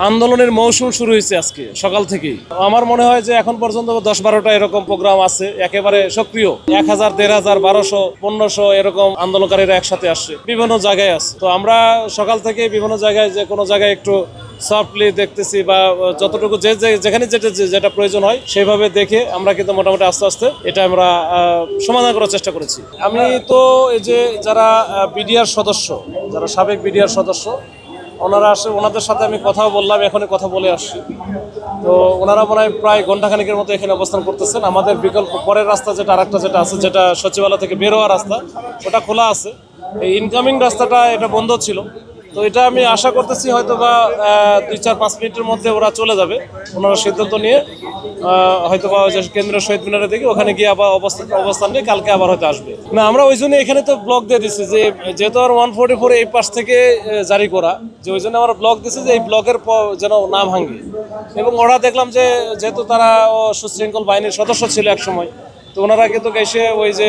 আন্দোলনের মৌসুম শুরু হয়েছে আজকে সকাল থেকেই। আমার মনে হয় যে এখন পর্যন্ত 10-12টা এরকম প্রোগ্রাম আছে, একেবারে সক্রিয়। 1000, 1500, 1200, 1500 এরকম আন্দোলনকারীরা একসাথে আসছে, বিভিন্ন জায়গায় আছে। তো আমরা সকাল থেকে বিভিন্ন জায়গায়, যে কোনো জায়গায় একটু সফটলি দেখতেছি, বা যতটুকু যেখানে যেটা প্রয়োজন হয় সেভাবে দেখে আমরা কিন্তু মোটামুটি আস্তে আস্তে এটা আমরা সমাধান করার চেষ্টা করেছি। আমি তো এই যে যারা বিডিআর সদস্য, যারা সাবেক বিডিআর সদস্য, ওনারা আসে, ওনাদের সাথে আমি কথাও বললাম, এখনই কথা বলে আসছি। তো ওনারা মনে হয় প্রায় ঘন্টাখানিকের মতো এখানে অবস্থান করতেছেন। আমাদের বিকল্প পরের রাস্তা যেটা আরেকটা যেটা আছে, যেটা সচিবালয় থেকে বের হওয়ার রাস্তা, ওটা খোলা আছে। এই ইনকামিং রাস্তাটা এটা বন্ধ ছিল। তো এটা আমি আশা করতেছি হয়তো বা 2-4-5 মিনিটের মধ্যে ওরা চলে যাবে। ওনারা সিদ্ধান্ত নিয়ে হয়তো বা কেন্দ্রীয় শহীদ মিনারের দিকে ওখানে গিয়ে আবার অবস্থান নিয়ে কালকে আবার হয়তো আসবে না। আমরা ওই জন্য এখানে তো ব্লক দিয়ে দিচ্ছি, যে যেহেতু আর 144 এই পাশ থেকে জারি করা, যে ওই জন্য আমরা ব্লক দিচ্ছি যে এই ব্লকের যেন না ভাঙে। এবং ওরা দেখলাম যে যেহেতু তারা সুশৃঙ্খল বাহিনীর সদস্য ছিল এক সময়, তো ওনারা কিন্তু এসে ওই যে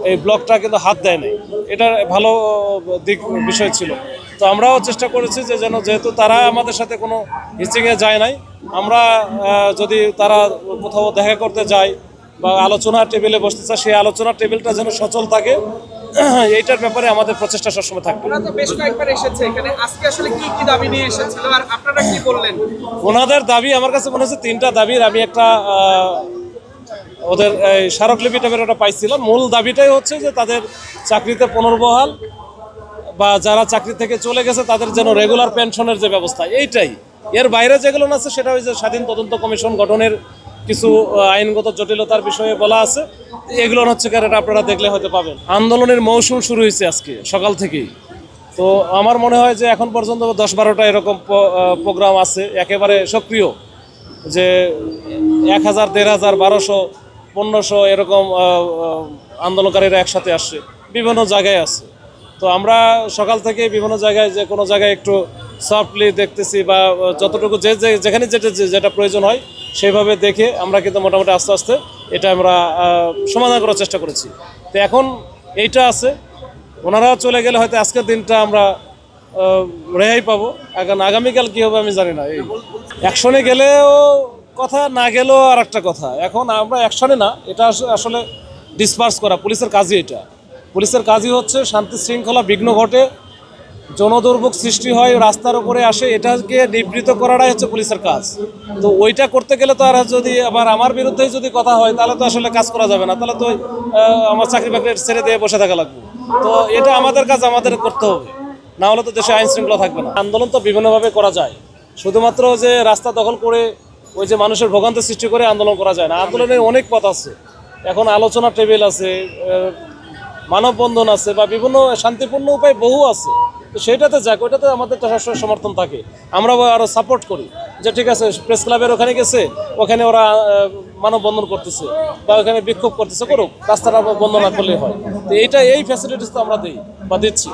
এই ব্লকটা কিন্তু হাত দেয় নাই, এটা ভালো দিক বিষয় ছিল। তো আমরাও চেষ্টা করেছি যে যেহেতু তারা আমাদের সাথে কোনো হিচিংয়ে যায় নাই, আমরা যদি তারা কোথাও দেখা করতে যায় বা আলোচনার টেবিলে বসতে চায়, সেই আলোচনার টেবিলটা যেন সচল থাকে, এইটার ব্যাপারে আমাদের প্রচেষ্টা সবসময় থাকবে। ওরা তো বেশ কয়েকবার এসেছে এখানে, আজকে আসলে কি দাবি নিয়ে এসেছিল আর আপনারা কি বললেন? ওনাদের দাবি আমার কাছে মনে হচ্ছে 3টা দাবির আমি একটা ওদের স্মারকলিপি টাইপের ওটা পাইছিলাম। মূল দাবিটাই হচ্ছে যে তাদের চাকরিতে পুনর্বহাল, বা যারা চাকরি থেকে চলে গেছে তাদের যেন রেগুলার পেনশনের যে ব্যবস্থা, এইটাই। এর বাইরে যেগুলো আছে সেটা ওই যে স্বাধীন তদন্ত কমিশন গঠনের কিছু আইনগত জটিলতার বিষয়ে বলা আছে, এগুলো হচ্ছে কারণ আপনারা দেখলে হয়তো পাবেন। আন্দোলনের মৌসুম শুরু হয়েছে আজকে সকাল থেকেই। তো আমার মনে হয় যে এখন পর্যন্ত 10-12টা এরকম প্রোগ্রাম আছে, একেবারে সক্রিয়। যে 1000, 1500, 1200, 1500 এরকম আন্দোলনকারীরা একসাথে আসছে, বিভিন্ন জায়গায় আছে। তো আমরা সকাল থেকে বিভিন্ন জায়গায়, যে কোনো জায়গায় একটু সফটলি দেখতেছি, বা যতটুকু যেখানে যেটা প্রয়োজন হয় সেইভাবে দেখে আমরা কিন্তু মোটামুটি আস্তে আস্তে এটা আমরা সমাধান করার চেষ্টা করেছি। তো এখন এইটা আছে, ওনারা চলে গেলে হয়তো আজকের দিনটা আমরা রেহাই পাবো। এখন আগামীকাল কী হবে আমি জানি না। এই অ্যাকশনে গেলেও কথা, না গেলেও আর একটা কথা। এখন আমরা অ্যাকশনে না, এটা আসলে ডিসপার্স করা পুলিশের কাজই। এটা পুলিশের কাজই হচ্ছে শান্তি শৃঙ্খলা বিঘ্ন ঘটে, জনদুর্ভোগ সৃষ্টি হয়, রাস্তার উপরে আসে, এটাকে নিবৃত করাটাই হচ্ছে পুলিশের কাজ। তো ওইটা করতে গেলে তো আর যদি আবার আমার বিরুদ্ধেই যদি কথা হয়, তাহলে তো আসলে কাজ করা যাবে না, তাহলে তো আমার চাকরি বাকরি ছেড়ে দিয়ে বসে থাকা লাগবে। তো এটা আমাদের কাজ, আমাদের করতে হবে, না হলে তো দেশে আইন শৃঙ্খলা থাকবে না। আন্দোলন তো বিভিন্নভাবে করা যায়, শুধুমাত্র যে রাস্তা দখল করে ওই যে মানুষের ভোগান্তি সৃষ্টি করে আন্দোলন করা যায় না। আন্দোলনের অনেক পথ আছে, এখন আলোচনা টেবিল আছে, মানববন্ধন আছে, বা বিভিন্ন শান্তিপূর্ণ উপায় বহু আছে। তো সেইটাতে যাক, ওইটাতে আমাদের সবসময় সমর্থন থাকে। আমরাও আরও সাপোর্ট করি যে ঠিক আছে, প্রেস ক্লাবের ওখানে গেছে, ওখানে ওরা মানববন্ধন করতেছে বা ওখানে বিক্ষোভ করতেছে, করুক, রাস্তাটা বন্ধ না করলে হয়। তো এই ফ্যাসিলিটিস তো আমরা দিই বা দিচ্ছি।